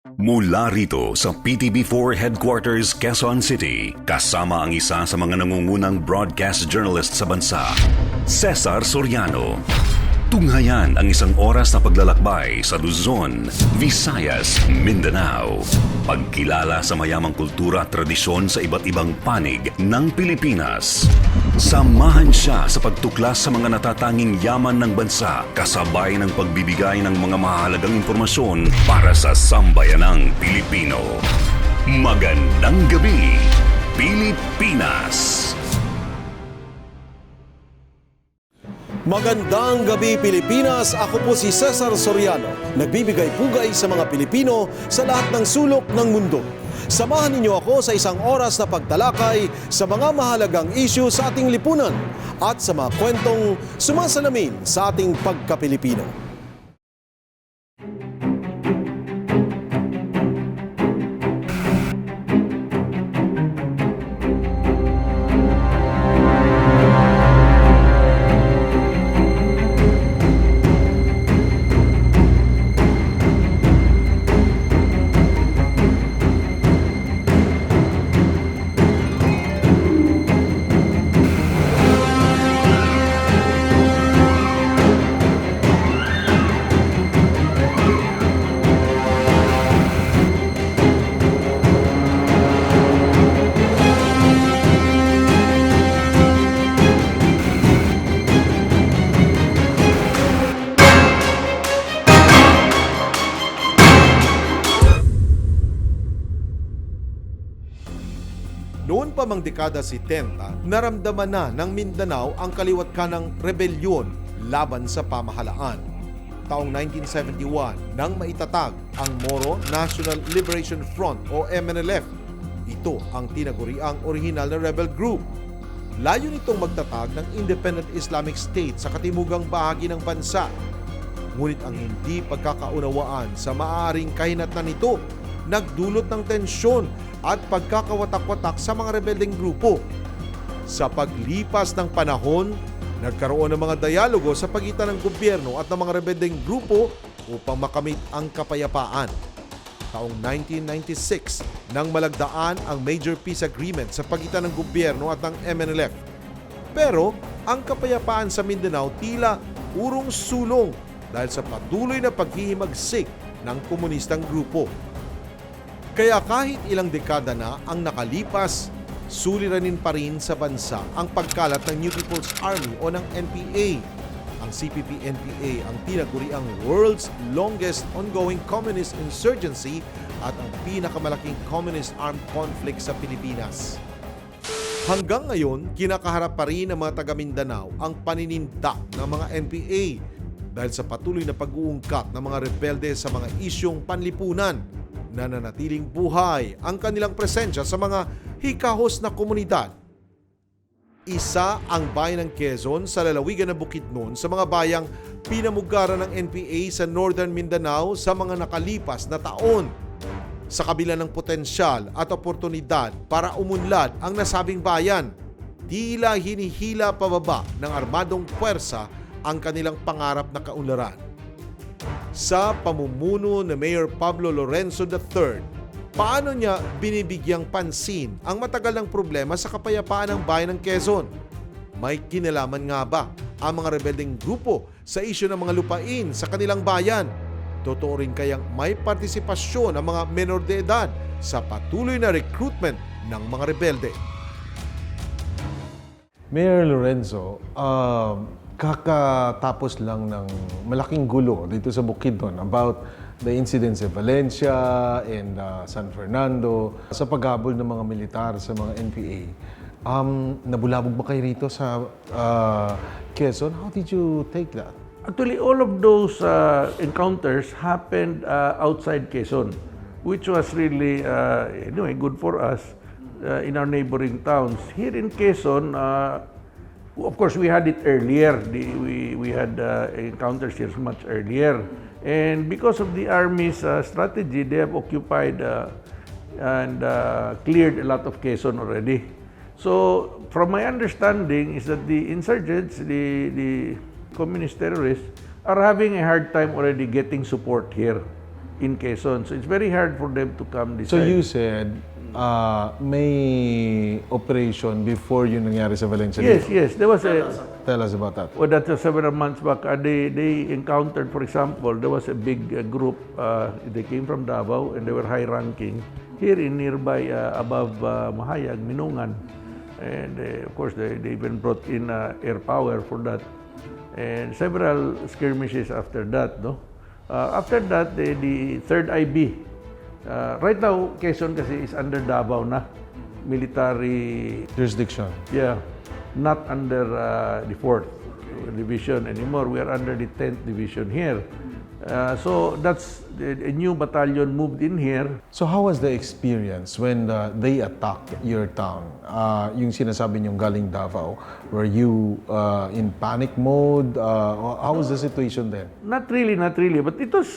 Mula rito sa PTB4 Headquarters, Quezon City, kasama ang isa sa mga nangungunang broadcast journalist sa bansa, Ceasar Soriano. Tunghayan ang isang oras na paglalakbay sa Luzon, Visayas, Mindanao. Pagkilala sa mayamang kultura at tradisyon sa iba't ibang panig ng Pilipinas. Samahan siya sa pagtuklas sa mga natatanging yaman ng bansa, kasabay ng pagbibigay ng mga mahalagang impormasyon para sa sambayanang Pilipino. Magandang Gabi, Pilipinas! Magandang Gabi Pilipinas, ako po si Ceasar Soriano, nagbibigay pugay sa mga Pilipino sa lahat ng sulok ng mundo. Samahan ninyo ako sa isang oras na pagtalakay sa mga mahalagang isyu sa ating lipunan at sa mga kwentong sumasalamin sa ating pagka-Pilipino. Noon pa mang dekada 70, naramdaman na ng Mindanao ang kaliwat kanang rebelyon laban sa pamahalaan. Taong 1971 nang maitatag ang Moro National Liberation Front o MNLF. Ito ang tinaguriang orihinal na rebel group. Layo nitong magtatag ng Independent Islamic State sa katimugang bahagi ng bansa. Ngunit ang hindi pagkakaunawaan sa maaaring kahinatnan nito nagdulot ng tensyon at pagkakawatak-watak sa mga rebeldeng grupo. Sa paglipas ng panahon, nagkaroon ng mga dialogo sa pagitan ng gobyerno at ng mga rebeldeng grupo upang makamit ang kapayapaan. Taong 1996 nang malagdaan ang Major Peace Agreement sa pagitan ng gobyerno at ng MNLF. Pero ang kapayapaan sa Mindanao tila urong sulong dahil sa patuloy na paghihimagsik ng komunistang grupo. Kaya kahit ilang dekada na ang nakalipas, suliranin pa rin sa bansa ang pagkalat ng New People's Army o ng NPA. Ang CPP-NPA ang tinaguriang world's longest ongoing communist insurgency at ang pinakamalaking communist armed conflict sa Pilipinas. Hanggang ngayon, kinakaharap pa rin ng mga taga-Mindanao ang paninindak ng mga NPA dahil sa patuloy na pag-uungkat ng mga rebelde sa mga isyong panlipunan. Nananatiling buhay ang kanilang presensya sa mga hikahos na komunidad. Isa ang bayan ng Quezon sa lalawigan ng Bukidnon sa mga bayang pinamugaran ng NPA sa Northern Mindanao sa mga nakalipas na taon. Sa kabila ng potensyal at oportunidad para umunlad ang nasabing bayan, tila hinihila pababa ng armadong puwersa ang kanilang pangarap na kaunlaran. Sa pamumuno ni Mayor Pablo Lorenzo III, paano niya binibigyang pansin ang matagal ng problema sa kapayapaan ng bayan ng Quezon? May kinalaman nga ba ang mga rebeldeng grupo sa isyu ng mga lupain sa kanilang bayan? Totoo rin kayang may partisipasyon ang mga menor de edad sa patuloy na recruitment ng mga rebelde? Mayor Lorenzo, kakatapos lang ng malaking gulo dito sa Bukidnon about the incidents in Valencia and San Fernando sa paghabol ng mga militar sa mga NPA. Nabulabog ba kayo rito sa Quezon? How did you take that? Actually, all of those encounters happened outside Quezon, which was really anyway good for us in our neighboring towns. Here in Quezon, of course, we had it earlier. We had encounters here much earlier. And because of the Army's strategy, they have occupied and cleared a lot of Quezon already. So, from my understanding is that the insurgents, the communist terrorists, are having a hard time already getting support here. in Quezon. So it's very hard for them to come this So side. you said may operation before yung nangyari sa Valencia. Yes, yes. There was a... Tell us about that. Well, that was several months back. They encountered, for example, there was a big group. They came from Davao and they were high-ranking here in nearby above Mahayag, Minungan. And of course, they even brought in air power for that. And several skirmishes after that, no? After that, the third IB. Right now, Quezon kasi is under Davao na. Military, Jurisdiction. yeah, not under the 4th Division anymore. We are under the 10th Division here. So that's a new battalion moved in here. So how was the experience when they attacked your town? Yung sinasabi niyong galing Davao, were you in panic mode? How was the situation then? Not really, but it was,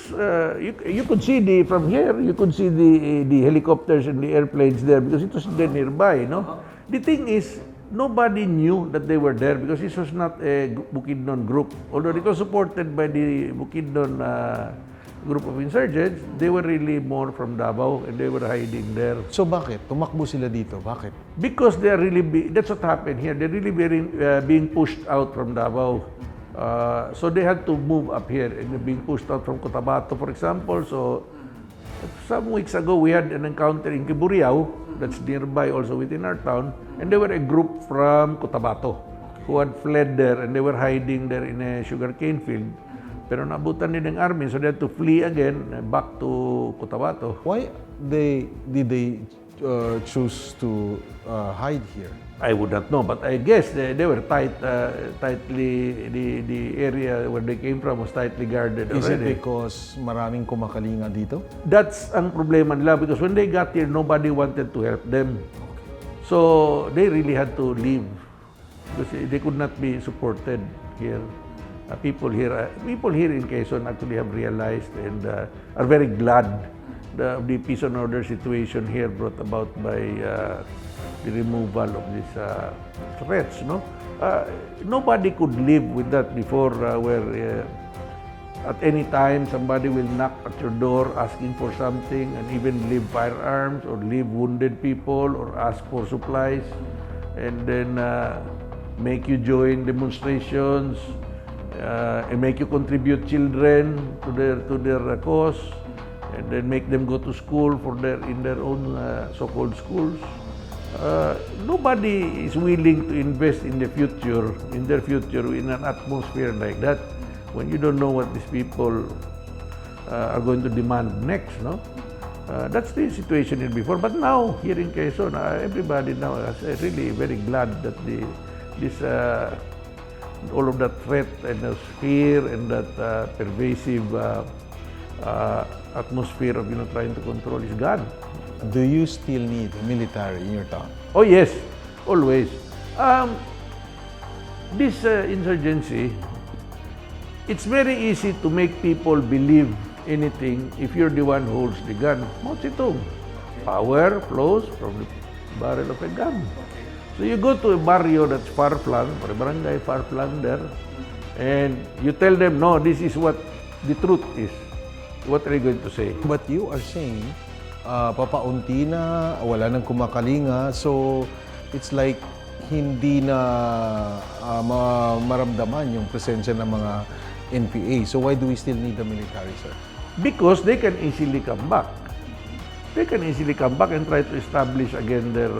you could see from here, you could see the helicopters and the airplanes there because it was there nearby, no? The thing is, nobody knew that they were there because this was not a Bukidnon group. Although it was supported by the Bukidnon group of insurgents, they were really more from Davao and they were hiding there. So bakit? Tumakbo sila dito. Bakit? Because they are really, that's what happened here. They're really being pushed out from Davao. So they had to move up here and they're being pushed out from Cotabato, for example. So some weeks ago, we had an encounter in Kiburiao, that's nearby also within our town, and they were a group from Cotabato who had fled there and they were hiding there in a sugarcane field. Pero naabutan din ng army, so they had to flee again back to Cotabato. Why did they choose to hide here? I would not know, but I guess they were tightly, the area where they came from was tightly guarded already. Is it because maraming kumakalinga dito? That's ang problema nila because when they got here, nobody wanted to help them. So they really had to leave because they could not be supported here. People here in Quezon actually have realized and are very glad the peace and order situation here brought about by the removal of these threats. No, nobody could live with that before, where at any time somebody will knock at your door asking for something, and even leave firearms or leave wounded people or ask for supplies, and then make you join demonstrations. And make you contribute children to their cause, and then make them go to school in their own so-called schools. Nobody is willing to invest in their future in an atmosphere like that when you don't know what these people are going to demand next, no? That's the situation here before, but now here in Quezon, everybody now is really very glad that all of that threat and that fear and that pervasive atmosphere of trying to control is gone. Do you still need military in your town? Oh yes, always. This insurgency, it's very easy to make people believe anything if you're the one who holds the gun. Motsitong. Power flows from the barrel of a gun. So you go to a barrio that's far-flung, or a barangay far-flung there, and you tell them, no, this is what the truth is. What are you going to say? But you are saying, papaunti na, wala nang kumakalinga, so it's like hindi na maramdaman yung presensya ng mga NPA. So why do we still need the military, sir? Because they can easily come back. They can easily come back and try to establish again their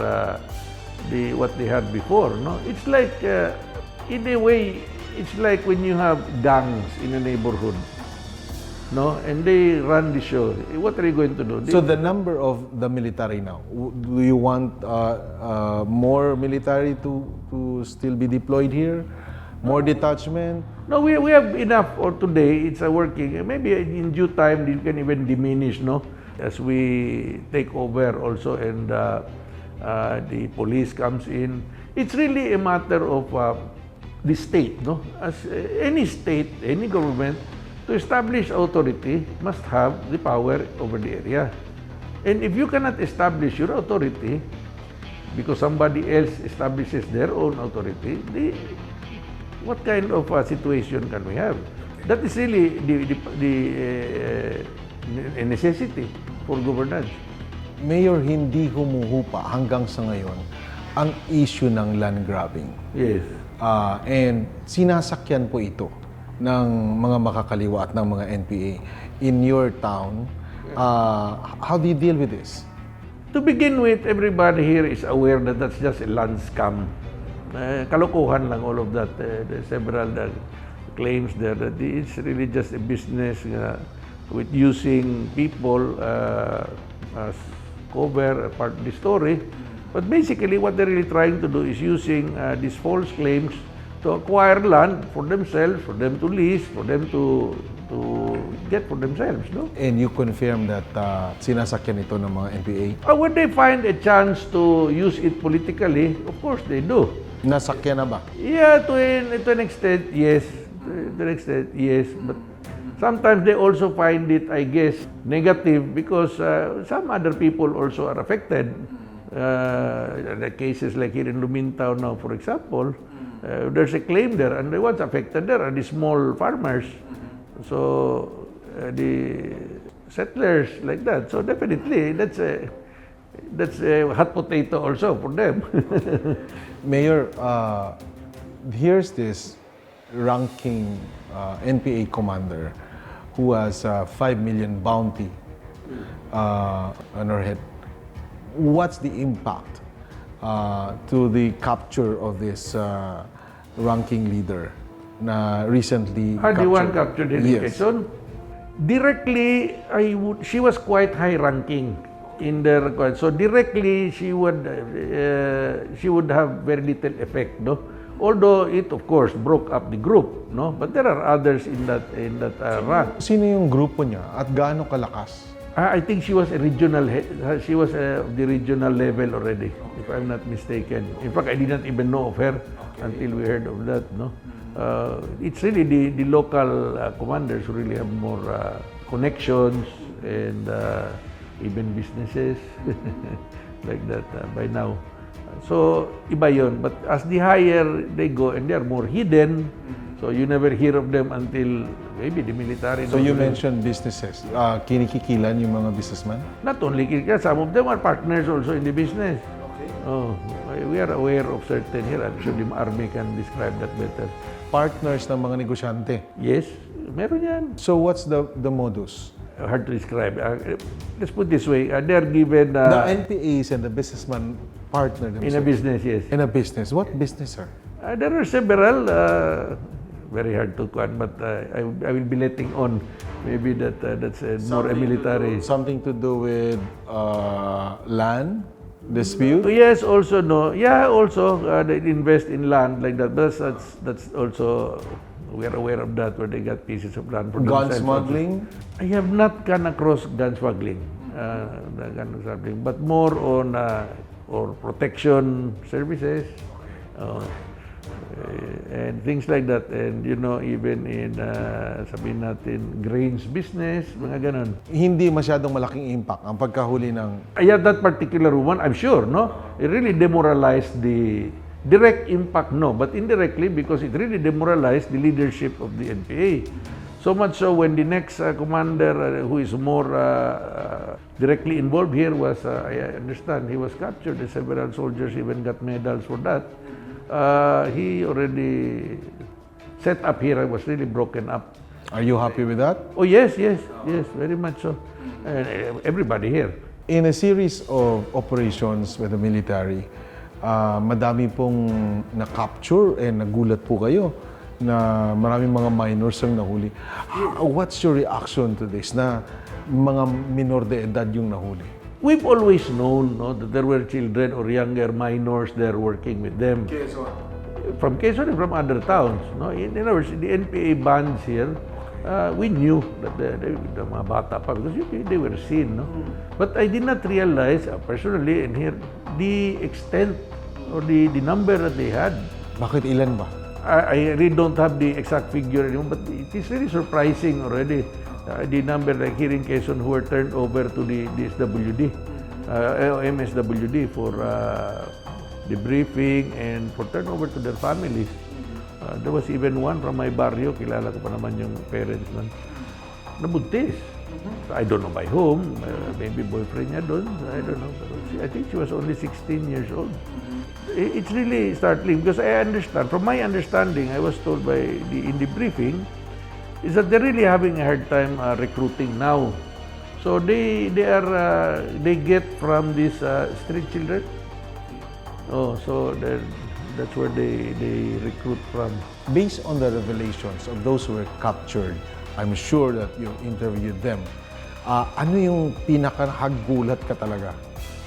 what they had before. No, it's like in a way, it's like when you have gangs in a neighborhood. No, and they run the show. What are you going to do? So the number of the military now, do you want more military to still be deployed here? More detachment? No, we have enough for today. It's working. Maybe in due time, you can even diminish, no? As we take over also and the police comes in. It's really a matter of the state, no? As any state, any government, to establish authority must have the power over the area. And if you cannot establish your authority because somebody else establishes their own authority, what kind of situation can we have? That is really the a necessity for governance. Mayor, hindi humuhupa hanggang sa ngayon ang issue ng land grabbing. Yes. And sinasakyan po ito ng mga makakaliwa at ng mga NPA in your town. How do you deal with this? To begin with, everybody here is aware that that's just a land scam. Kalokohan lang all of that. There's several claims there that it's really just a business with using people as cover part of the story. But basically, what they're really trying to do is using these false claims to acquire land for themselves, for them to lease, for them to get for themselves, no? And you confirm that sinasakyan ito ng mga NPA? When they find a chance to use it politically, of course they do. Nasakyan na ba? Yeah, to an extent, yes. To an extent, yes. But sometimes they also find it, I guess, negative because some other people also are affected. The cases like here in Lumintao now, for example, there's a claim there, and the ones affected there are the small farmers. So the settlers like that. So definitely, that's a hot potato also for them. Mayor, here's this ranking NPA commander who has a 5 million bounty on her head. What's the impact to the capture of this ranking leader na recently The one captured in Yes. Quezon? Directly, she was quite high-ranking in the record. So directly, she would have very little effect, no? Although it, of course, broke up the group, no? But there are others in that rank. Sino yung grupo niya at gaano kalakas? I think she was a regional head. She was the regional level already, if I'm not mistaken. In fact, I did not even know of her until we heard of that, no? It's really the local commanders who really have more connections and even businesses like that by now. So, iba yun. But as the higher they go, and they are more hidden, so you never hear of them until maybe the military. So you mentioned businesses. Kinikikilan yung mga businessman? Not only Kirka, some of them are partners also in the business. Oh, we are aware of certain here. I'm sure the army can describe that better. Partners ng mga negosyante. Yes, meron yan. So what's the modus? Hard to describe. Let's put this way. They are given The NPAs and the businessman partner themselves. in a business, yes. In a business. What business, sir? There are several. Very hard to quote, but I will be letting on. Maybe that's more a military. Something to do with land dispute? Yes, also no. Yeah, also they invest in land like that. But that's also we are aware of that where they got pieces of land for Gun themselves. smuggling? I have not come across gun smuggling, but more on or protection services. And things like that. And you know, even in, sabihin natin, grains business, mga ganon. Hindi masyadong malaking impact ang pagkahuli ng... Yeah, that particular one, I'm sure, no? It really demoralized the direct impact, no, but indirectly because it really demoralized the leadership of the NPA. So much so when the next commander who is more directly involved here was, I understand, he was captured. Several soldiers even got medals for that. He already set up here. I was really broken up. Are you happy with that? Oh yes, very much so. And everybody here. In a series of operations with the military, madami pong na-capture and nagulat po kayo na maraming mga minors ang nahuli. What's your reaction to this na mga minor de edad yung nahuli? We've always known, no, that there were children or younger minors there working with them. From Quezon and from other towns. No? In other words, the NPA bands here, we knew that the mga bata pa because they were seen. No? But I did not realize, personally, and here, the extent or the number that they had. Bakit ilan ba? I really don't have the exact figure anymore, but it is really surprising already. The number like here in Quezon who were turned over to the DSWD, MSWD for debriefing and for turnover to their families. There was even one from my barrio, kilala ko pa naman yung parents nun, nabuntis. I don't know by whom, maybe boyfriend niya doon, I don't know. Pero I think she was only 16 years old. It's really startling because I understand, from my understanding, I was told in the briefing, is that they're really having a hard time recruiting now. So they get from these street children. Oh, so that's where they recruit from. Based on the revelations of those who were captured, I'm sure that you interviewed them. Ano yung pinaka-haggulat ka talaga?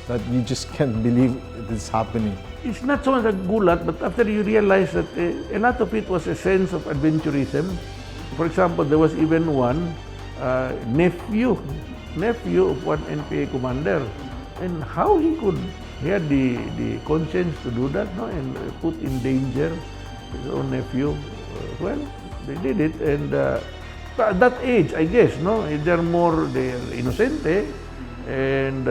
That you just can't believe it is happening. It's not so much a gulat, but after you realize that a lot of it was a sense of adventurism. For example, there was even one nephew of one NPA commander. And how he had the conscience to do that, no, and put in danger his own nephew. Well, they did it, and at that age, I guess, no, they're innocent, and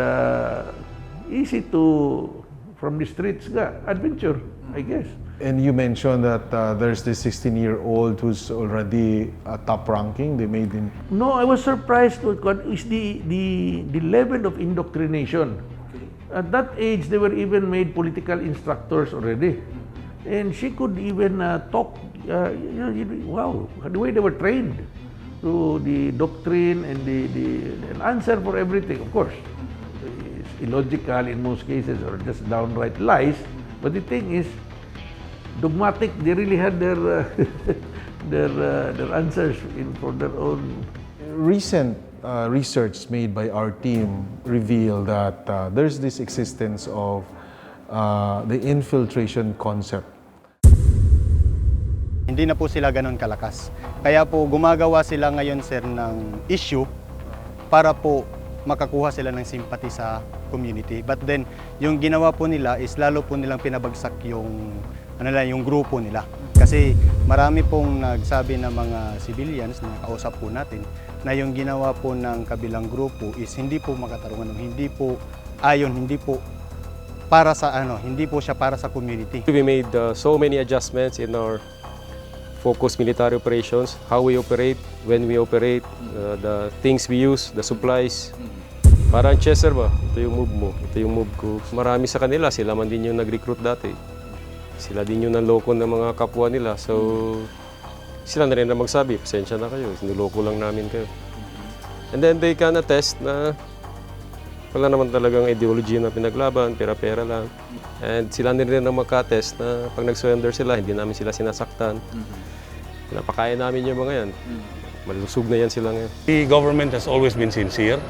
easy to, from the streets, adventure, I guess. And you mentioned that there's this 16-year-old who's already top ranking. They made him. No, I was surprised with what is the level of indoctrination. At that age, they were even made political instructors already. And she could even talk, wow, the way they were trained to the doctrine and the answer for everything. Of course, it's illogical in most cases or just downright lies. But the thing is, dogmatic, they really had their their answers for their own. Recent research made by our team revealed that there's this existence of the infiltration concept. Hindi na po sila ganun kalakas. Kaya po gumagawa sila ngayon, sir, ng issue para po makakuha sila ng sympathy sa community. But then, yung ginawa po nila is lalo po nilang pinabagsak yung grupo nila. Kasi marami pong nagsabi ng mga civilians na kausap po natin na yung ginawa po ng kabilang grupo is hindi po makatarungan, hindi po para sa hindi po siya para sa community. We made so many adjustments in our focused military operations, how we operate, when we operate, the things we use, the supplies. Parang Ceasar ba? Ito yung move mo, ito yung move ko. Marami sa kanila, sila man din yung nag-recruit dati. Sila din yung nanloko ng mga kapwa nila. So, sila na rin na magsabi, pasensya na kayo, niloko lang namin kayo. And then they can attest na wala naman talagang ideology na pinaglaban, pera-pera lang. And sila na rin na magka-attest na pag nag-surrender sila, hindi namin sila sinasaktan. Napakain namin yung mga yan. Malusog na yan sila ngayon. The government has always been sincere.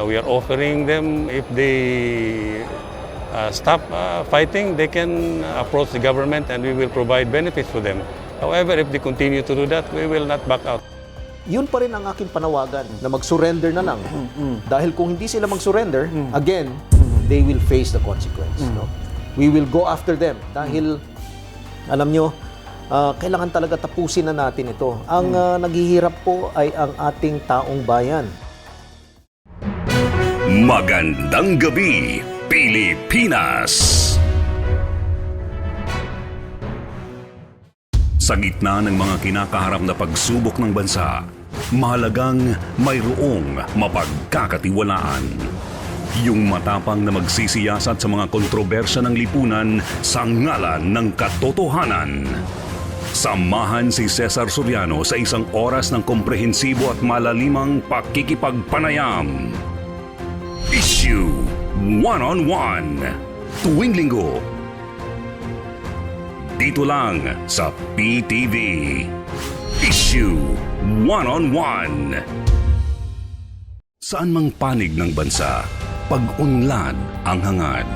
We are offering them, if they stop fighting, they can approach the government and we will provide benefits for them. However, if they continue to do that, we will not back out. Yun pa rin ang aking panawagan na mag-surrender na lang. Dahil kung hindi sila mag-surrender, again, they will face the consequence. No? We will go after them dahil, alam nyo, kailangan talaga tapusin na natin ito. Ang naghihirap po ay ang ating taong bayan. Magandang Gabi Pilipinas! Sa gitna ng mga kinakaharap na pagsubok ng bansa, mahalagang mayroong mapagkakatiwalaan. Yung matapang na magsisiyasat sa mga kontrobersya ng lipunan sa ngalan ng katotohanan. Samahan si Ceasar Soriano sa isang oras ng komprehensibo at malalimang pakikipagpanayam. Isyu One-on-One. Tuwing linggo. Dito lang sa PTV. Isyu One-on-One. Saan mang panig ng bansa, pag-unlad ang hangad.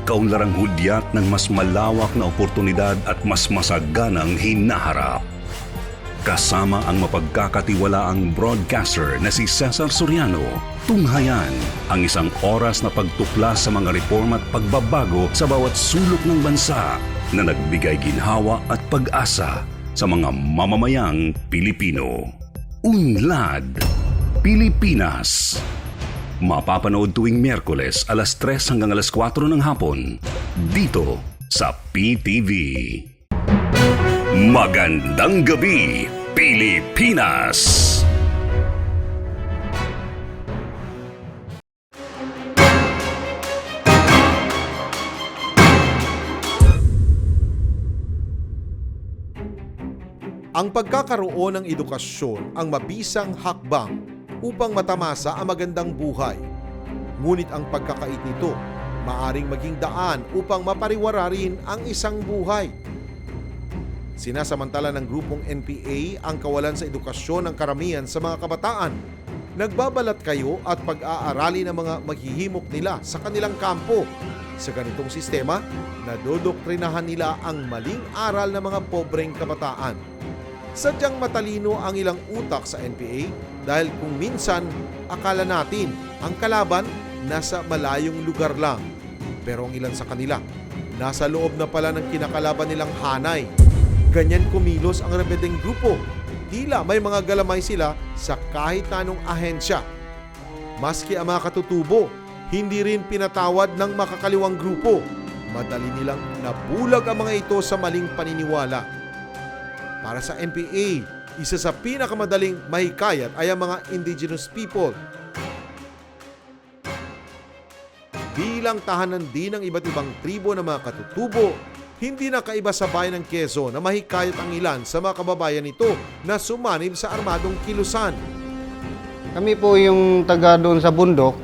Kaunlarang hudyat ng mas malawak na oportunidad at mas masaganang hinaharap. Kasama ang mapagkakatiwalaang broadcaster na si Ceasar Soriano, tunghayan ang isang oras na pagtuklas sa mga reforma at pagbabago sa bawat sulok ng bansa na nagbigay ginhawa at pag-asa sa mga mamamayang Pilipino. Unlad Pilipinas. Mapapanood tuwing Miyerkules alas 3 hanggang alas 4 ng hapon dito sa PTV. Magandang Gabi Pilipinas! Ang pagkakaroon ng edukasyon ang mabisang hakbang upang matamasa ang magandang buhay. Ngunit ang pagkakait nito maaring maging daan upang mapariwara rin ang isang buhay. Sinasamantala ng grupong NPA ang kawalan sa edukasyon ng karamihan sa mga kabataan. Nagbabalat kayo at pag-aarali ng mga maghihimok nila sa kanilang kampo. Sa ganitong sistema, nadodoktrinahan nila ang maling aral ng mga pobreng kabataan. Sadyang matalino ang ilang utak sa NPA dahil kung minsan akala natin ang kalaban nasa malayong lugar lang. Pero ang ilan sa kanila, nasa loob na pala ng kinakalaban nilang hanay. Ganyan kumilos ang rebeldeng grupo. Tila may mga galamay sila sa kahit anong ahensya. Maski ang mga katutubo, hindi rin pinatawad ng makakaliwang grupo. Madali nilang nabulag ang mga ito sa maling paniniwala. Para sa NPA, isa sa pinakamadaling mahikayat ay ang mga indigenous people. Bilang tahanan din ng iba't ibang tribo ng mga katutubo, hindi na kaiba sa bayan ng Quezon na mahikayat ang ilan sa mga kababayan nito na sumanib sa armadong kilusan. Kami po yung taga doon sa bundok,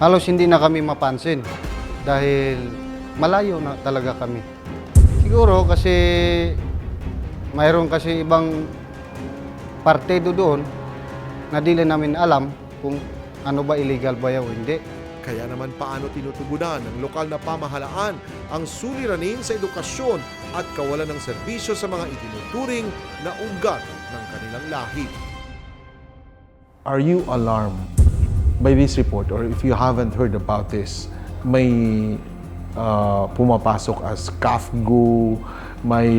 halos hindi na kami mapansin dahil malayo na talaga kami. Siguro kasi mayroon kasi ibang partido doon na dili namin alam kung ano ba illegal ba o hindi. Kaya naman paano tinutugunan ng lokal na pamahalaan ang suliranin sa edukasyon at kawalan ng serbisyo sa mga itinuturing na ugat ng kanilang lahi. Are you alarmed by this report, or if you haven't heard about this, may pumapasok as CAFGO, may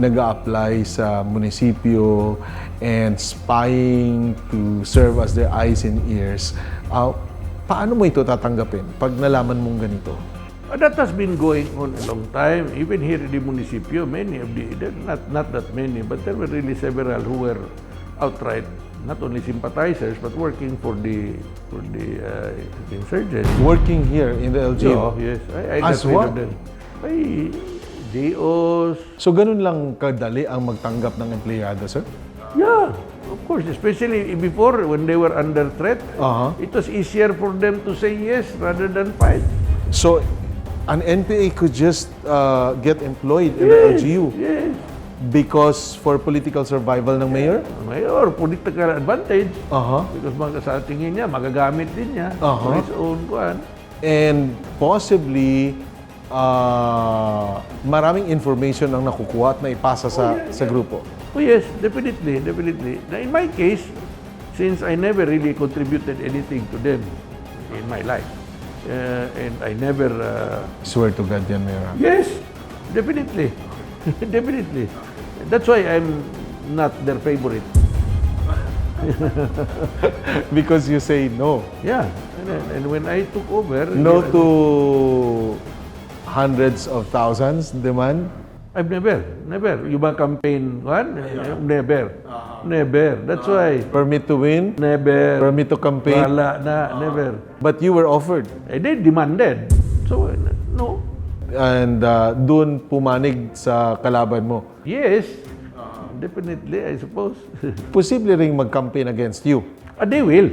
nag-a-apply sa munisipyo and spying to serve as their eyes and ears. Paano mo ito tatanggapin pag nalaman mong ganito? That has been going on a long time. Even here in the municipio, many of not that many, but there were really several who were outright not only sympathizers but working for the insurgents. Working here in the LGU? So, yes, I As got rid of what? them. By DOs. So ganun lang kadali ang magtanggap ng empleyado, sir? Yeah, of course, especially before when they were under threat. It was easier for them to say yes rather than fight. So an NPA could just get employed in the LGU Yes. because for political survival ng mayor? Mayor, political advantage. Because sa tingin niya, magagamit din niya for his own kuan. And possibly maraming information ang nakukuha at naipasa sa grupo. Oh yes, definitely. Now, in my case, since I never really contributed anything to them in my life, and I never... Swear to God yan, Mayor. Yes, definitely. Definitely. That's why I'm not their favorite. Because you say no. Yeah, and when I took over... No to hundreds of thousands demand? I've never. Yung mga campaign, never. Never. That's why. Permit to win? Never. Permit to campaign? Wala na, never. But you were offered? They demanded. So, no. And doon pumanig sa kalaban mo? Yes. Definitely, I suppose. Posible ring mag-campaign against you? They will.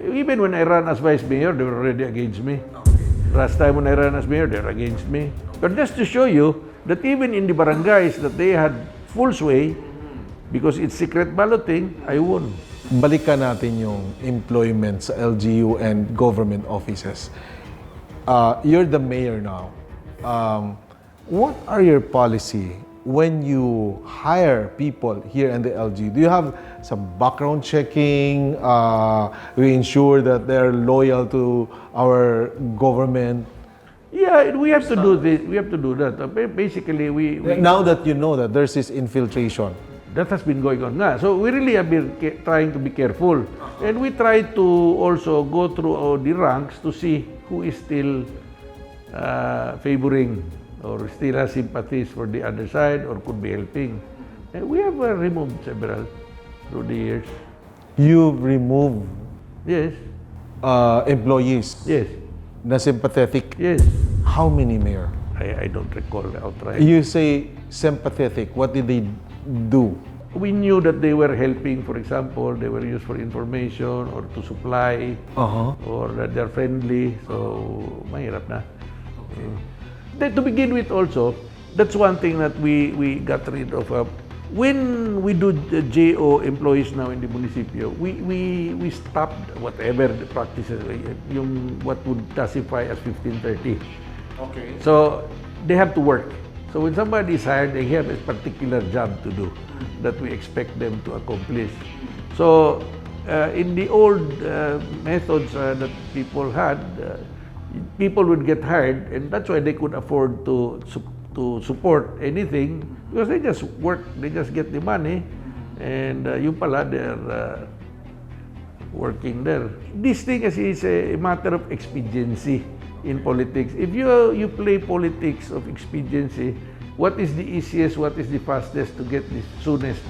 Even when I ran as vice mayor, they were already against me. Last time when I ran as mayor, they were against me. But just to show you that even in the barangays that they had full sway, because it's secret balloting, I won. Balikan natin yung employment sa LGU and government offices. You're the mayor now. What are your policy when you hire people here in the LGU? Do you have some background checking? We ensure that they're loyal to our government? Yeah, we have to do this. We have to do that. Basically, we Now that you know that there's this infiltration, that has been going on nga. So we really have been trying to be careful. And we try to also go through the ranks to see who is still favoring or still has sympathies for the other side or could be helping. And we have removed several through the years. you've removed Yes, employees yes, na sympathetic. yes. How many, Mayor? I don't recall outright. You say sympathetic. What did they do? We knew that they were helping, for example, they were used for information or to supply, or that they're friendly, so mahirap na. Then to begin with also, that's one thing that we got rid of. When we do the JO employees now in the municipio, we stopped whatever the practices, yung what would classify as 1530. Okay. So they have to work. So when somebody is hired, they have a particular job to do that we expect them to accomplish. So in the old methods that people had, people would get hired, and that's why they could afford to support anything, because they just work, they just get the money, and yung pala, they're working there. This thing is a matter of expediency in politics. If you play politics of expediency, what is the easiest, what is the fastest to get the soonest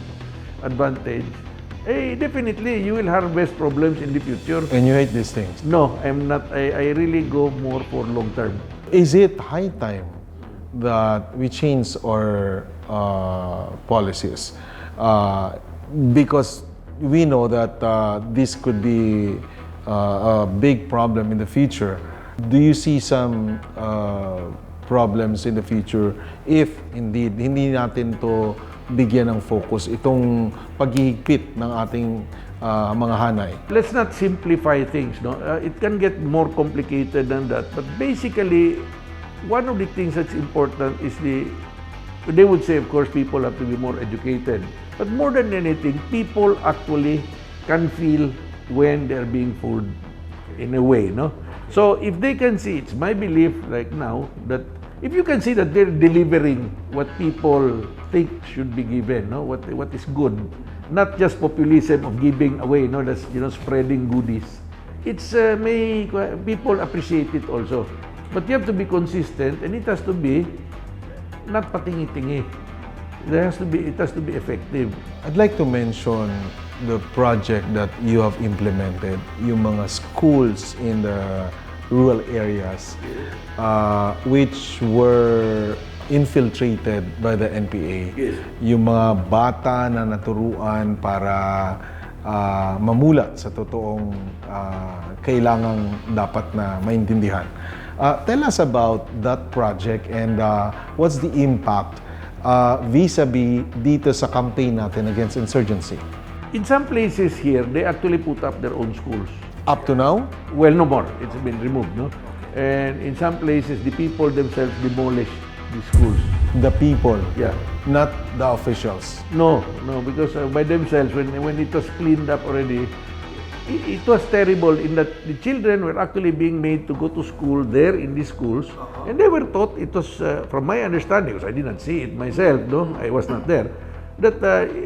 advantage, definitely you will harvest problems in the future. And you hate these things? No, I'm not. I really go more for long term. Is it high time that we change our policies? Because we know that this could be a big problem in the future. Do you see some problems in the future if indeed hindi natin to bigyan ng focus itong paghihigpit ng ating mga hanay? Let's not simplify things, no? It can get more complicated than that. But basically, one of the things that's important is they would say, of course, people have to be more educated. But more than anything, people actually can feel when they're being fooled in a way, no? So if they can see, it's my belief right now that if you can see that they're delivering what people think should be given, no, what is good, not just populism of giving away, no, that's spreading goodies. It's people appreciate it also, but you have to be consistent, and it has to be not patingi-tingi. It has to be effective. I'd like to mention the project that you have implemented, yung mga schools in the rural areas, which were infiltrated by the NPA. Yes. Yung mga bata na naturuan para mamulat sa totoong kailangang dapat na maintindihan. Tell us about that project and what's the impact vis-a-vis dito sa campaign natin against insurgency. In some places here, they actually put up their own schools. Up to now? Well, no more. It's been removed, no? And in some places, the people themselves demolish the schools. The people? Yeah. Not the officials? No, because by themselves, when it was cleaned up already, it was terrible in that the children were actually being made to go to school there in these schools, and they were taught, it was, from my understanding, because I didn't see it myself, no? I was not there, that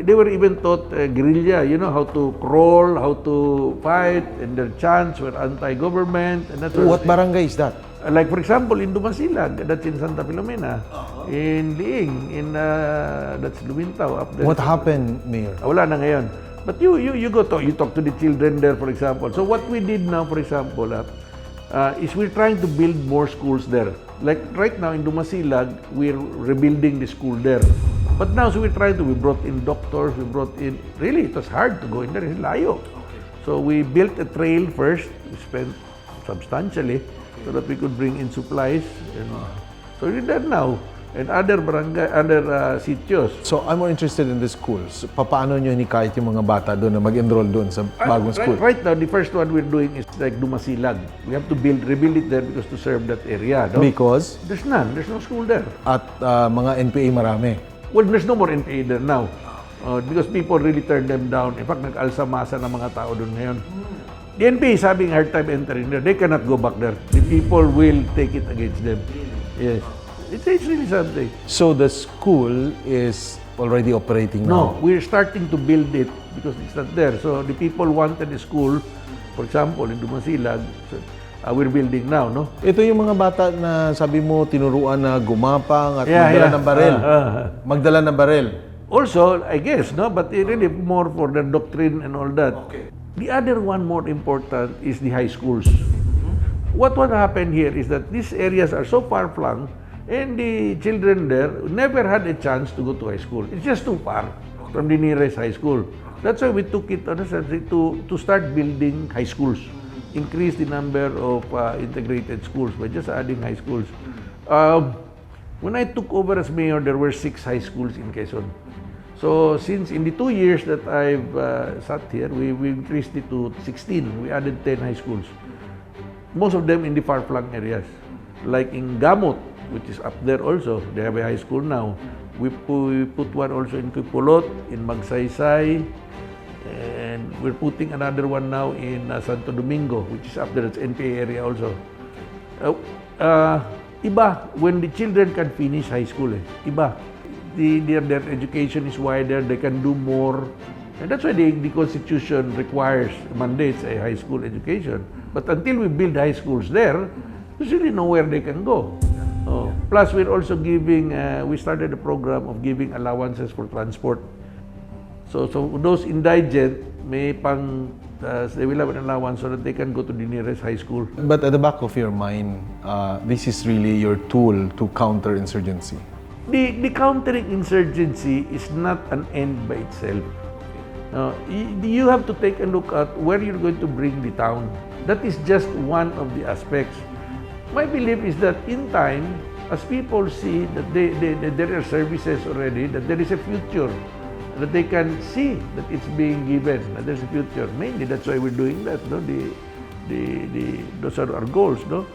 they were even taught guerrilla, how to crawl, how to fight, and their chants were anti-government. And that What barangay is that? Like for example, in Dumasilag, that's in Santa Filomena, in Liing, that's Lumintao, up there. What happened, Mayor? Wala na ngayon. But you talk to the children there, for example. So what we did now, for example, is we're trying to build more schools there. Like right now in Dumasilag, we're rebuilding the school there. But now, so we brought in doctors, really, it was hard to go in there, it's layo. So we built a trail first, we spent substantially, so that we could bring in supplies. And, so we're there now. And other barangay, sitios. So I'm more interested in the schools. Paano nyo hinikayat yung mga bata doon na mag-enroll doon sa bagong school? Right now, the first one we're doing is like Dumasilag. We have to rebuild it there because to serve that area. No? Because? There's none. There's no school there. At mga NPA marami. Well, there's no more NPA there now. Because people really turned them down. In fact, nag-alsamasa ng mga tao doon ngayon. The NPA is having a hard time entering there. They cannot go back there. The people will take it against them. Yes. It's really something. So the school is already operating now? No, we're starting to build it because it's not there. So the people wanted a school, for example, in Dumasilag, we're building now, no? Ito yung mga bata na sabi mo tinuruan na gumapang at magdala ng barel. Magdala ng barel. Also, I guess, no? But really more for the doctrine and all that. Okay. The other one more important is the high schools. What happened here is that these areas are so far-flung And the children there never had a chance to go to high school. It's just too far from the nearest high school. That's why we took it to start building high schools, increase the number of integrated schools by just adding high schools. When I took over as mayor, there were 6 high schools in Quezon. So since in the 2 years that I've sat here, we increased it to 16. We added 10 high schools. Most of them in the far-flung areas. Like in Gamot, which is up there also, they have a high school now. We put one also in Kipulot, in Magsaysay, and we're putting another one now in Santo Domingo, which is up there, it's NPA area also. Iba, when the children can finish high school, iba. Their education is wider, they can do more. And that's why the Constitution requires, mandates a high school education. But until we build high schools there, there's really nowhere they can go. Plus, we're also giving, we started a program of giving allowances for transport. So those indigent, may they will have an allowance so that they can go to the nearest high school. But at the back of your mind, this is really your tool to counter insurgency. The countering insurgency is not an end by itself. You have to take a look at where you're going to bring the town. That is just one of the aspects. My belief is that in time, as people see that there are services already, that there is a future, that they can see that it's being given, that there's a future. Mainly, that's why we're doing that. No? Those are our goals. No?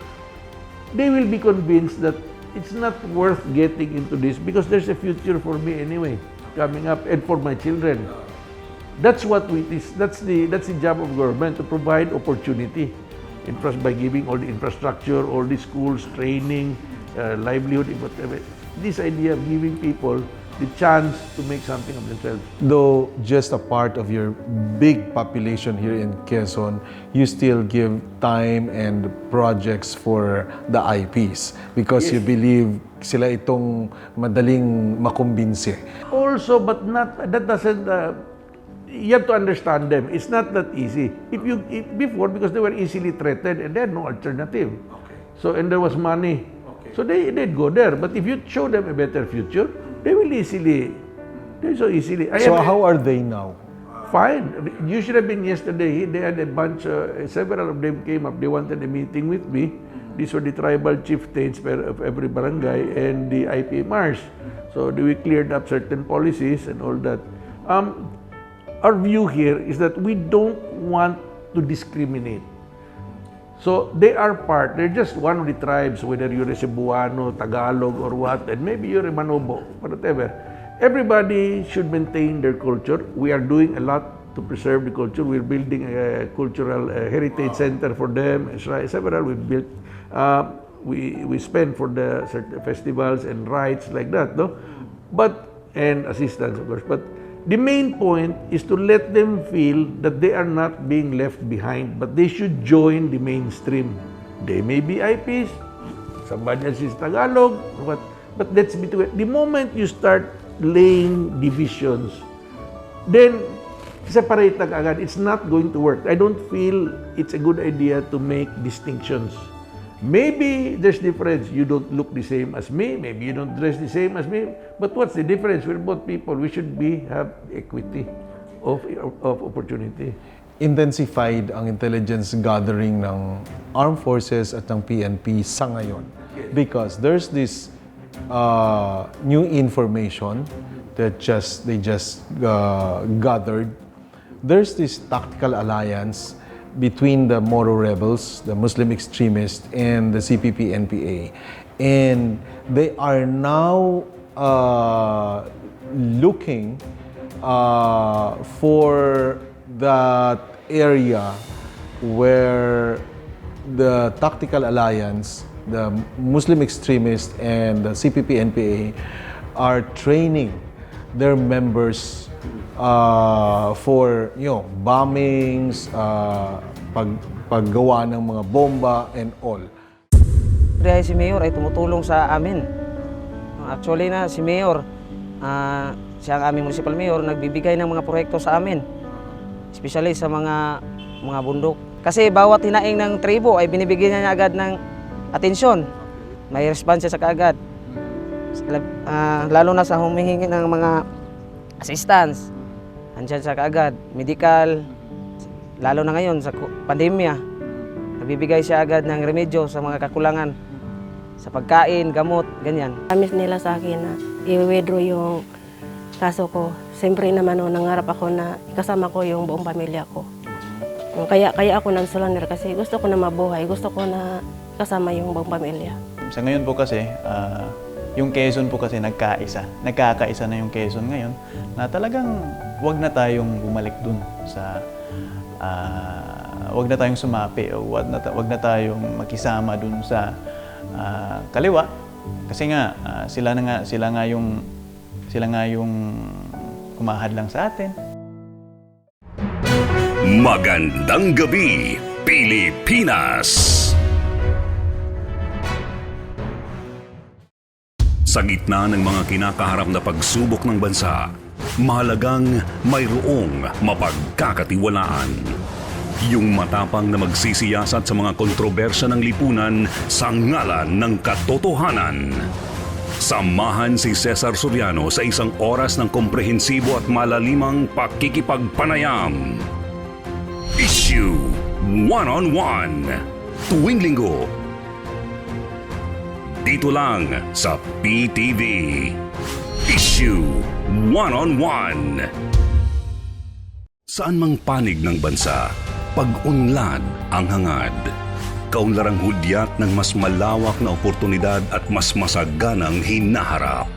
They will be convinced that it's not worth getting into this because there's a future for me anyway, coming up, and for my children. That's what that's the job of government, to provide opportunity by giving all the infrastructure, all the schools, training, livelihood, whatever. This idea of giving people the chance to make something of themselves. Though just a part of your big population here in Quezon, you still give time and projects for the IPs because you believe sila itong madaling makumbinse. Also, but that doesn't. You have to understand them. It's not that easy. Before, because they were easily threatened and they had no alternative. So, and there was money. So they'd go there. But if you show them a better future, they will so easily. So how are they now? Fine. You should have been yesterday. They had a bunch, several of them came up. They wanted a meeting with me. These were the tribal chieftains of every barangay and the IPMRs. So we cleared up certain policies and all that. Our view here is that we don't want to discriminate. So they're just one of the tribes, whether you're a Cebuano, Tagalog, or what, and maybe you're a Manobo, whatever. Everybody should maintain their culture. We are doing a lot to preserve the culture. We're building a cultural heritage center for them. Several we built. We spend for the certain festivals and rights like that, no? And assistance, of course. But the main point is to let them feel that they are not being left behind, but they should join the mainstream. They may be IPs, somebody else is Tagalog, but let's be together. The moment you start laying divisions, then separate agad. It's not going to work. I don't feel it's a good idea to make distinctions. Maybe there's difference. You don't look the same as me. Maybe you don't dress the same as me. But what's the difference? We're both people. We should have equity of opportunity. Intensified ang intelligence gathering ng armed forces at ng PNP sa ngayon. Because there's this new information that they just gathered. There's this tactical alliance between the Moro rebels, the Muslim extremists, and the CPP-NPA. And they are now looking for that area where the tactical alliance, the Muslim extremists, and the CPP-NPA are training their members for bombings, paggawa ng mga bomba and all. Dahil si Mayor ay tumutulong sa amin. Actually si Mayor, siya ang aming municipal mayor, nagbibigay ng mga proyekto sa amin. Especially sa mga bundok. Kasi bawat hinaing ng tribo ay binibigyan niya agad ng atensyon. May response sa kaagad. Lalo na sa humihingi ng mga assistance. Andiyan siya kaagad, medical, lalo na ngayon sa pandemya. Nagbibigay siya agad ng remedyo sa mga kakulangan sa pagkain, gamot, ganyan. Promise nila sa akin na i-withdraw yung kaso ko. Siyempre naman nangarap ako na ikasama ko yung buong pamilya ko. Kaya ako nag-surrender kasi gusto ko na mabuhay, gusto ko na kasama yung buong pamilya. Sa ngayon po kasi, yung Quezon po kasi nagkakaisa na yung Quezon ngayon na talagang wag na tayong bumalik dun sa wag na tayong sumapi o wag na tayong makisama dun sa kaliwa kasi nga sila nga yung kumahadlang sa atin. Magandang Gabi Pilipinas! Sa gitna ng mga kinakaharap na pagsubok ng bansa, mahalagang mayroong mapagkakatiwalaan. Yung matapang na magsisiyasat sa mga kontrobersya ng lipunan sa ngalan ng katotohanan. Samahan si Ceasar Soriano sa isang oras ng komprehensibo at malalimang pakikipagpanayam. Isyu One-on-One. Tuwing Linggo. Dito lang sa PTV. Isyu One-on-One. Saan mang panig ng bansa, pag-unlad ang hangad. Kaunlarang hudyat ng mas malawak na oportunidad at mas masaganang hinaharap.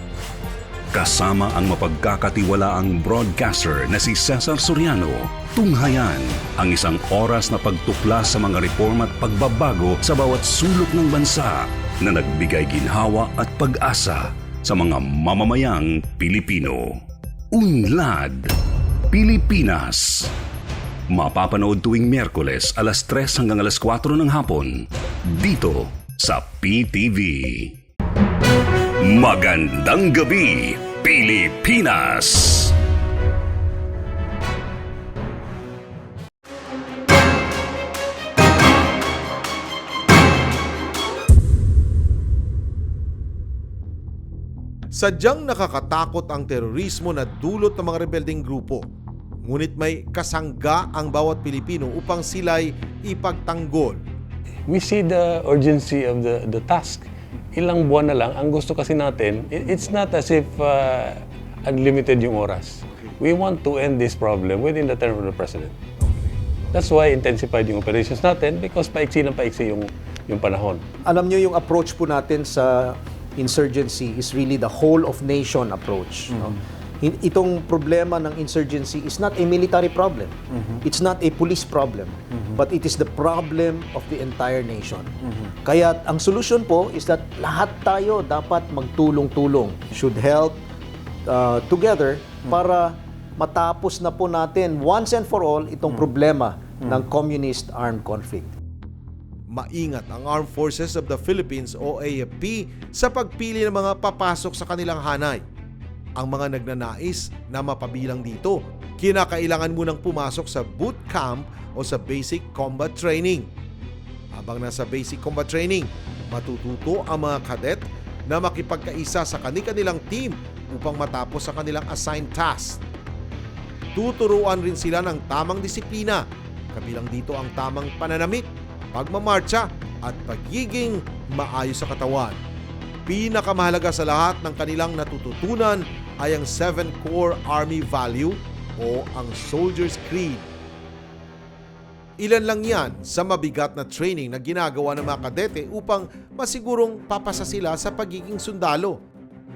Kasama ang mapagkakatiwalaang broadcaster na si Ceasar Soriano, tunghayan ang isang oras na pagtuklas sa mga reforma at pagbabago sa bawat sulok ng bansa na nagbigay ginhawa at pag-asa sa mga mamamayang Pilipino. Unlad Pilipinas. Mapapanood tuwing Miyerkules alas 3 hanggang alas 4 ng hapon dito sa PTV. Magandang Gabi Pilipinas! Sadyang nakakatakot ang terorismo na dulot ng mga rebelding grupo. Ngunit may kasangga ang bawat Pilipino upang sila'y ipagtanggol. We see the urgency of the task. Ilang buwan na lang, ang gusto kasi natin, it's not as if unlimited yung oras. We want to end this problem within the term of the President. That's why intensified yung operations natin because paiksi yung panahon. Alam nyo, yung approach po natin sa insurgency is really the whole of nation approach. No? Itong problema ng insurgency is not a military problem. It's not a police problem. But it is the problem of the entire nation. Kaya ang solution po is that lahat tayo dapat magtulong-tulong. Should help together para matapos na po natin once and for all itong problema ng communist armed conflict. Maingat ang Armed Forces of the Philippines o AFP sa pagpili ng mga papasok sa kanilang hanay. Ang mga nagnanais na mapabilang dito, kinakailangan munang pumasok sa boot camp o sa basic combat training. Habang nasa basic combat training, matututo ang mga kadet na makipagkaisa sa kanilang team upang matapos sa kanilang assigned task. Tuturuan rin sila ng tamang disiplina, kabilang dito ang tamang pananamit, pagmamarcha at pagiging maayos sa katawan. Pinakamahalaga sa lahat ng kanilang natututunan ay ang 7 core army value o ang soldier's creed. Ilan lang yan sa mabigat na training na ginagawa ng mga kadete upang masigurong papasa sila sa pagiging sundalo.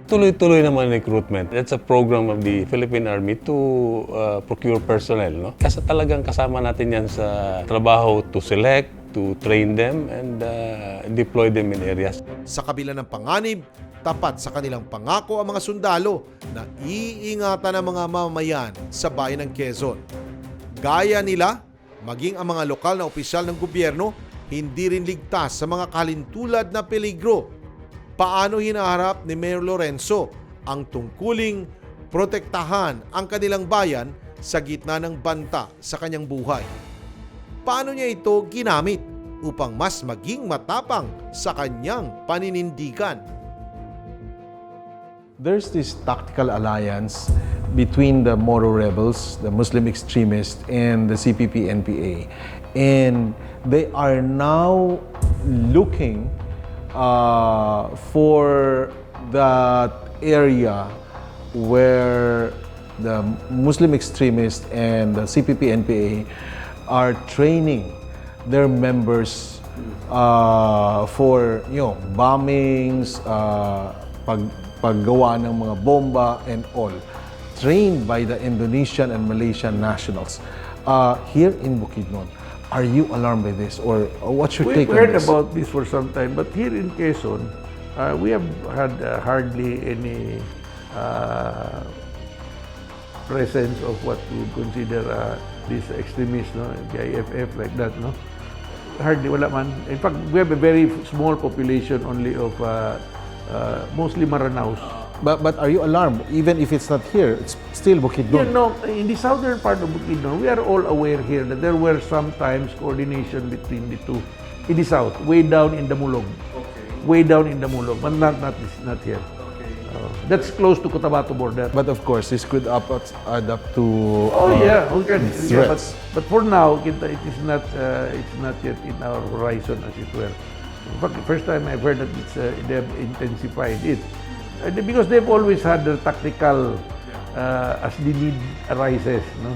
Tuloy-tuloy naman recruitment. That's a program of the Philippine Army to procure personnel. No? Kasi talagang kasama natin yan sa trabaho to select, to train them, and deploy them in areas. Sa kabila ng panganib, tapat sa kanilang pangako ang mga sundalo na iingatan ang mga mamamayan sa bayan ng Quezon. Gaya nila, maging ang mga lokal na opisyal ng gobyerno, hindi rin ligtas sa mga kalintulad na peligro. Paano hinaharap ni Mayor Lorenzo ang tungkuling protektahan ang kanilang bayan sa gitna ng banta sa kanyang buhay? Paano niya ito ginamit upang mas maging matapang sa kanyang paninindigan? there's this tactical alliance between the Moro rebels, the Muslim extremists, and the CPP-NPA. And they are now looking for that area where the Muslim extremists and the CPP-NPA are training their members for bombings, paggawa ng mga bomba and all, trained by the Indonesian and Malaysian nationals. Here in Bukidnon, are you alarmed by this, or what's your take on We've heard this? about this for some time, but here in Quezon, we have had hardly any presence of what we would consider these extremists, no? The IFF, like that, no? Hardly, wala man. In fact, we have a very small population only of mostly Maranaos. But are you alarmed? Even if it's not here, it's still Bukidnon. You know, in the southern part of Bukidnon, we are all aware here that there were sometimes coordination between the two. In the south, way down in the Mulog. Okay. Way down in the Mulog, but not here. That's close to Cotabato border. But of course, this could add up to Okay. threats. But for now, it is not yet in our horizon, as it were. In fact, the first time I've heard that they have intensified it. Because they've always had the tactical, as the need arises, no?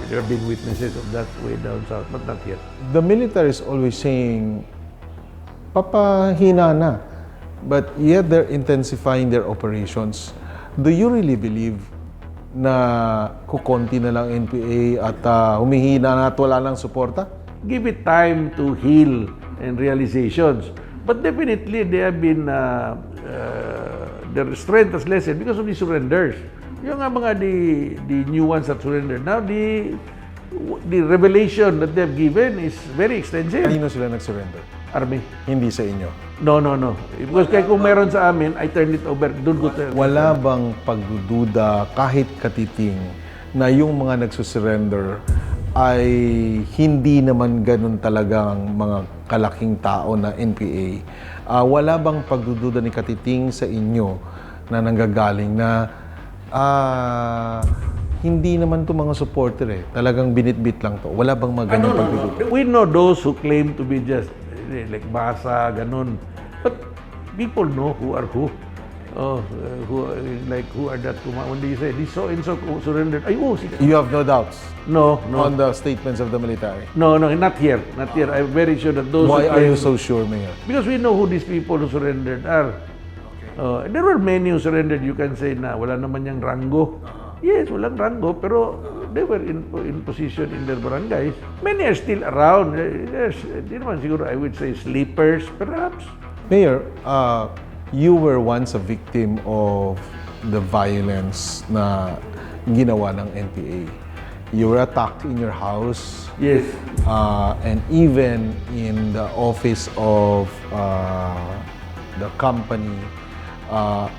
There have been witnesses of that way down south, but not yet. The military is always saying, papahina na. But yet they're intensifying their operations. Do you really believe na kukonti na lang NPA at humihina na at wala lang suporta? Give it time to heal and realizations. But definitely, they have been, their strength has lessened because of the surrenders. Yung nga mga the new ones that surrendered. Now, the revelation that they've given is very extensive. Kanino sila nag-surrender? Army. Hindi sa inyo. No. Because kaya kung meron sa amin, I turn it over. Doon ko Wala bang pagdududa kahit katiting na yung mga nagsusurrender ay hindi naman ganun talagang mga kalaking tao na NPA? Wala bang pagdududa ni katiting sa inyo na nanggagaling na hindi naman to mga supporter talagang binitbit lang to? Wala bang mga ganun pagdududa? We know those who claim to be just like basa, ganun. But people know who are who. Who are that? When they say, this so-and-so surrendered. You have no doubts No. on the statements of the military? No, not here. Not here. I'm very sure that those Why who are claim- you so sure, Mayor? Because we know who these people who surrendered are. There were many who surrendered. You can say na wala naman yung rango. Yes, walang rango, pero they were in position in their barangays. Many are still around. Di naman siguro, I would say, sleepers, perhaps. Mayor, you were once a victim of the violence na ginawa ng NPA. You were attacked in your house. Yes. And even in the office of the company,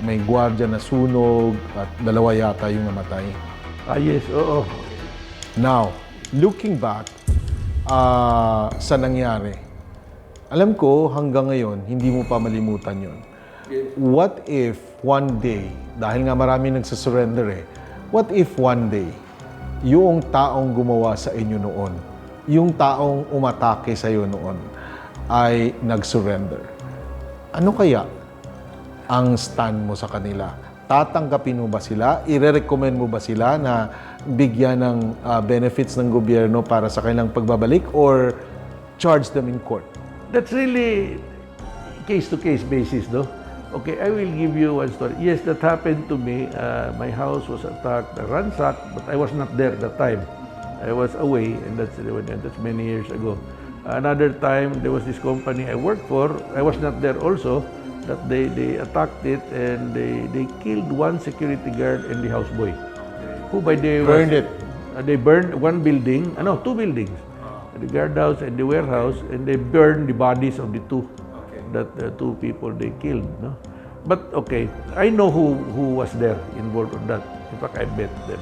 may gwardiya na sunog at dalawa yata yung namatay. Yes, oo. Now, looking back sa nangyari, alam ko hanggang ngayon, hindi mo pa malimutan yun. What if one day, dahil nga marami nagsasurrender what if one day, yung taong gumawa sa inyo noon, yung taong umatake sa iyo noon, ay nag-surrender? Ano kaya ang stand mo sa kanila? Tatanggapin mo ba sila? I-recommend mo ba sila na bigyan ng benefits ng gobyerno para sa kanilang pagbabalik, or charge them in court? That's really case-to-case basis, no? Okay, I will give you one story. Yes, that happened to me. My house was attacked, ransacked, but I was not there that time. I was away, and that's many years ago. Another time, there was this company I worked for. I was not there also. That they attacked it, and they killed one security guard and the houseboy. Who by the way Burned it. They burned one building, two buildings. The guardhouse and the warehouse, and they burned the bodies of the two. That two people they killed, no? But okay, I know who was there involved in that. In fact, I bet them.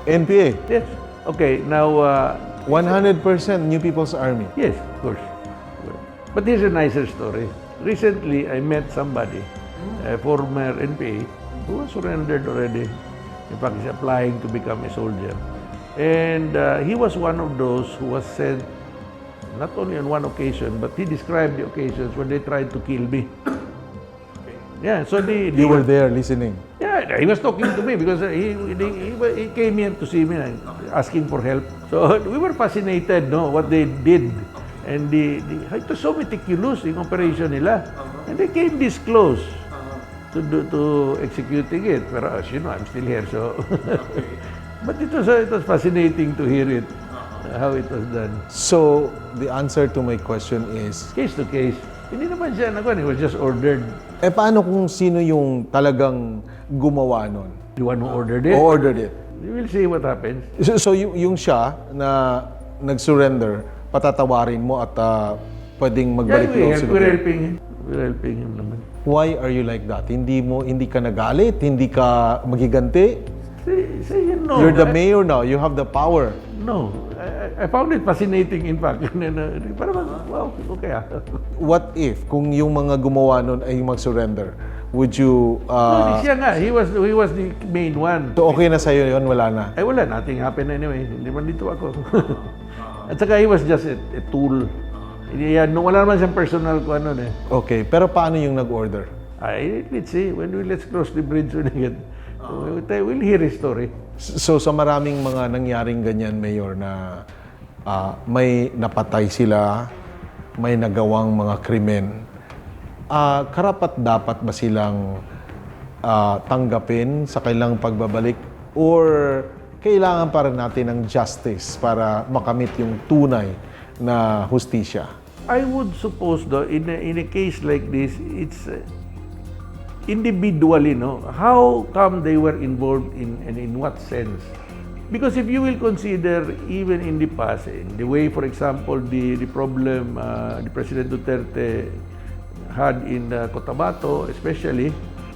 NPA? Yes. Okay, now 100% New People's Army? yes, of course. But here's a nicer story. Recently, I met somebody a former NPA, who was surrendered already. In fact, he's applying to become a soldier. And he was one of those who was sent, not only on one occasion, but he described the occasions when they tried to kill me. Yeah, so You were there listening. yeah, he was talking to me because he came here to see me asking for help. So we were fascinated, no, what they did. And it was so meticulous yung operation nila. And they came this close to executing it. Pero as you know, I'm still here, so... But it was fascinating to hear it, how it was done. So, the answer to my question is, Case to case. Hindi naman siya, he was just ordered. paano kung sino yung talagang gumawa nun? The one who ordered it. O ordered it? You will see what happens. So yung siya na nag-surrender, patatawarin mo at pwedeng magbalik loob sa We're helping him. We're helping him naman. Why are you like that? Hindi ka nagalit? Hindi ka magiganti? Say you know. You're the mayor now. You have the power. No. I found it fascinating, in fact. Parang, wow, okay What if, kung yung mga gumawa nun ay mag-surrender, would you... no, siya nga. He was the main one. So okay na sa'yo yun? Wala na? Ay, wala. Nothing happened anyway. Hindi man dito ako. At saka he was just a tool. Wala naman siyang personal ko ano eh. Okay. Pero paano yung nag-order? Let's see. Let's cross the bridge when we get... We'll hear his story. So sa maraming mga nangyaring ganyan, Mayor, na may napatay sila, may nagawang mga krimen, karapat dapat ba silang tanggapin sa kailang pagbabalik or kailangan pa rin natin ng justice para makamit yung tunay na hustisya? I would suppose though, in a case like this, it's individually, no? How come they were involved and in what sense? Because if you will consider even in the past, in the way, for example, the problem the President Duterte had in Cotabato, especially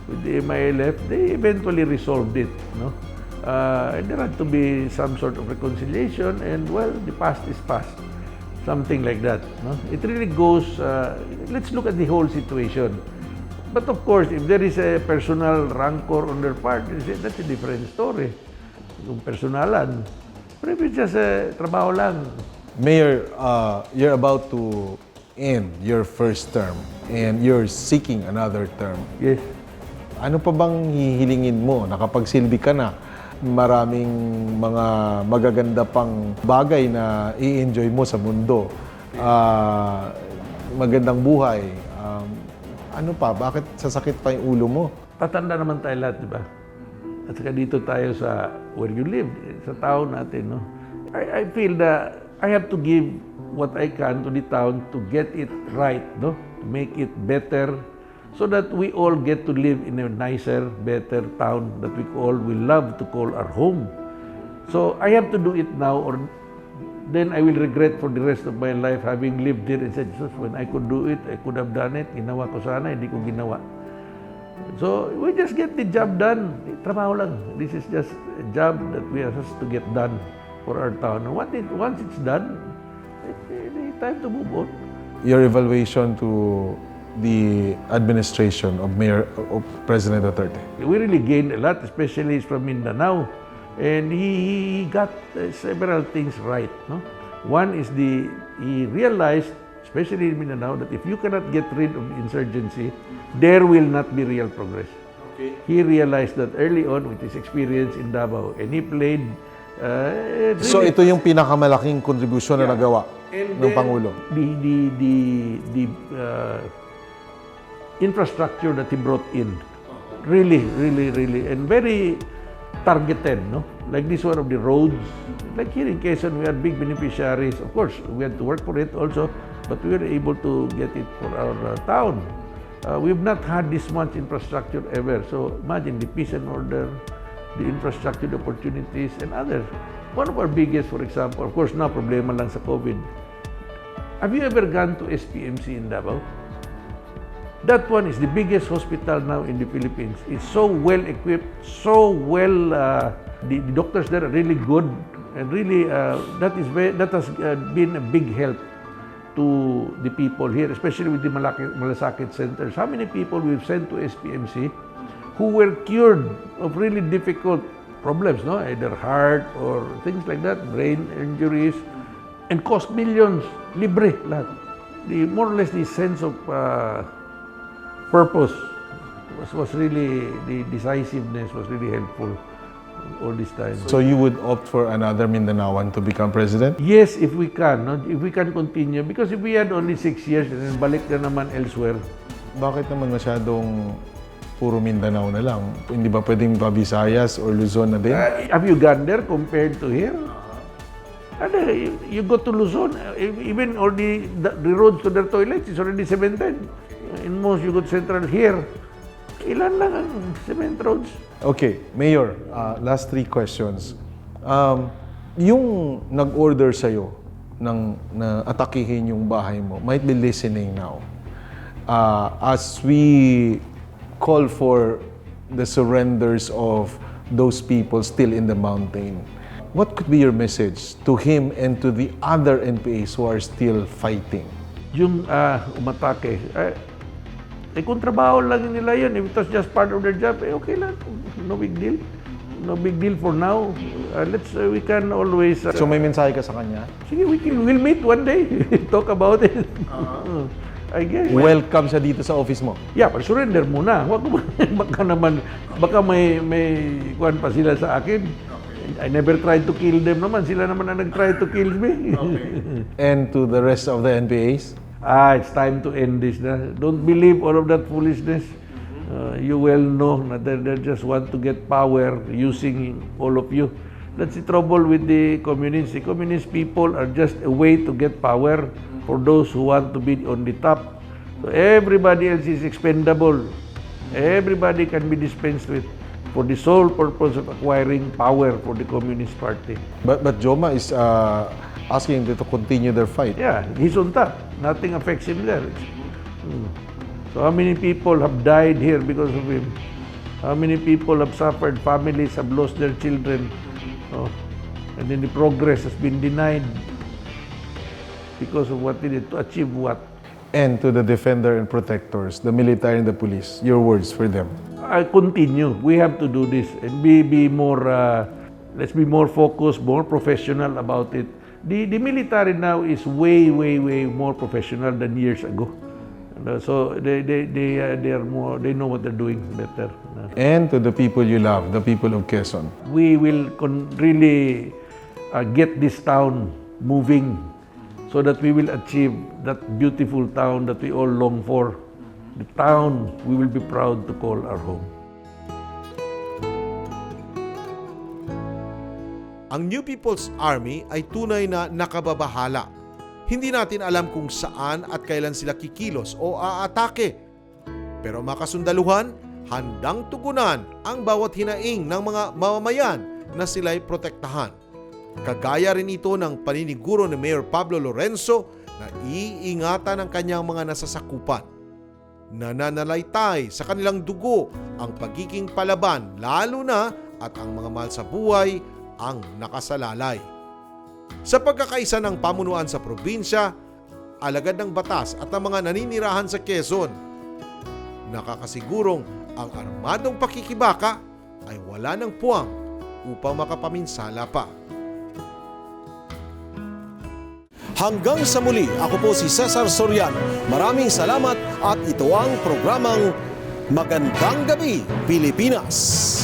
with the MILF, they eventually resolved it, no? And there had to be some sort of reconciliation, and well, the past is past. Something like that, no? It really goes, let's look at the whole situation. But of course, if there is a personal rancor on their part, that's a different story. Yung personalan. But if it's just trabaho lang. Mayor, you're about to end your first term and you're seeking another term. Yes. Ano pa bang hihilingin mo? Nakapagsilbi ka na. Maraming mga magaganda pang bagay na i-enjoy mo sa mundo. Magandang buhay. Ano pa? Bakit sasakit pa yung ulo mo? Tatanda naman tayo lahat, di ba? At saka dito tayo sa where you live, sa town natin, no? I feel that I have to give what I can to the town to get it right, no? To make it better so that we all get to live in a nicer, better town that we all will love to call our home. So I have to do it now or then I will regret for the rest of my life having lived here and said, Jesus, when I could do it, I could have done it. Ginawa ko sana, hindi ko ginawa. So, we just get the job done. Trabaho lang. This is just a job that we are supposed to get done for our town. And once it's done, it's time to move on. Your evaluation to the administration of President Duterte? We really gained a lot, especially from Mindanao. And he got several things right. No? One is he realized, especially in Mindanao, that if you cannot get rid of the insurgency, there will not be real progress. Okay. He realized that early on with his experience in Davao, and he played really. So ito yung pinakamalaking kontribusyon na nagawa ng Pangulo? The infrastructure that he brought in, really, and very targeted, no? Like this one of the roads. Like here in Quezon, we are big beneficiaries. Of course, we had to work for it also, but we were able to get it for our town. We've not had this much infrastructure ever. So imagine the peace and order, the infrastructure opportunities, and others. One of our biggest, for example, of course now problema lang sa COVID. Have you ever gone to SPMC in Davao? That one is the biggest hospital now in the Philippines. It's so well equipped, so well. The doctors there are really good, and really that has been a big help to the people here, especially with the malasakit centers. How many people we've sent to SPMC who were cured of really difficult problems, no? Either heart or things like that, brain injuries, and cost millions, libre lahat. More or less the sense of purpose was really, the decisiveness was really helpful all this time. So you would opt for another Mindanaoan to become president? Yes, if we can, no? If we can continue. Because if we had only 6 years and then balik na naman elsewhere. Bakit naman masyadong puro Mindanao na lang? Hindi ba pwedeng Visayas or Luzon na din? Have you gone there compared to here? You go to Luzon, even all the roads to their toilets is already cemented. In most, you go to Central here. Ilan lang ang cement roads? Okay, Mayor, last 3 questions. Yung nag-order sa'yo na atakihin yung bahay mo might be listening now. As we call for the surrenders of those people still in the mountain, what could be your message to him and to the other NPAs who are still fighting? Yung umatake, kung trabaho lang nila yun, if it was just part of their job, okay lang. No big deal. No big deal for now. We can always... So may mensahe ka sa kanya? Sige, we'll meet one day. Talk about it. I guess. Welcome siya dito sa office mo? Yeah, but surrender muna. Baka may kuwan pa sila sa akin. I never tried to kill them naman. Sila naman ang nag-try to kill me. And to the rest of the NPAs? It's time to end this. Don't believe all of that foolishness. You well know that they just want to get power using all of you. That's the trouble with the communists. The communist people are just a way to get power for those who want to be on the top. So everybody else is expendable. Everybody can be dispensed with for the sole purpose of acquiring power for the Communist Party. But Joma is asking them to continue their fight. Yeah, he's on top. Nothing affects him there. So how many people have died here because of him? How many people have suffered? Families have lost their children. And then the progress has been denied because of what he did to achieve what? And to the defender and protectors, the military and the police, your words for them. I continue. We have to do this and be more, let's be more focused, more professional about it. The military now is way more professional than years ago. So they are more, they know what they're doing better. And to the people you love, the people of Quezon. We will really get this town moving so that we will achieve that beautiful town that we all long for. The town we will be proud to call our home. Ang New People's Army ay tunay na nakababahala. Hindi natin alam kung saan at kailan sila kikilos o aatake. Pero makasundaluhan, handang tugunan ang bawat hinaing ng mga mamamayan na sila'y protektahan. Kagaya rin ito ng paniniguro ni Mayor Pablo Lorenzo na iingatan ang kanyang mga nasasakupan. Nananalaytay sa kanilang dugo ang pagiging palaban, lalo na at ang mga mahal sa buhay ang nakasalalay. Sa pagkakaisa ng pamunuan sa probinsya, alagad ng batas at ng mga naninirahan sa Quezon, nakakasigurong ang armadong pakikibaka ay wala ng puwang upang makapaminsala pa. Hanggang sa muli, ako po si Ceasar Soriano. Maraming salamat at ito ang programang Magandang Gabi Pilipinas.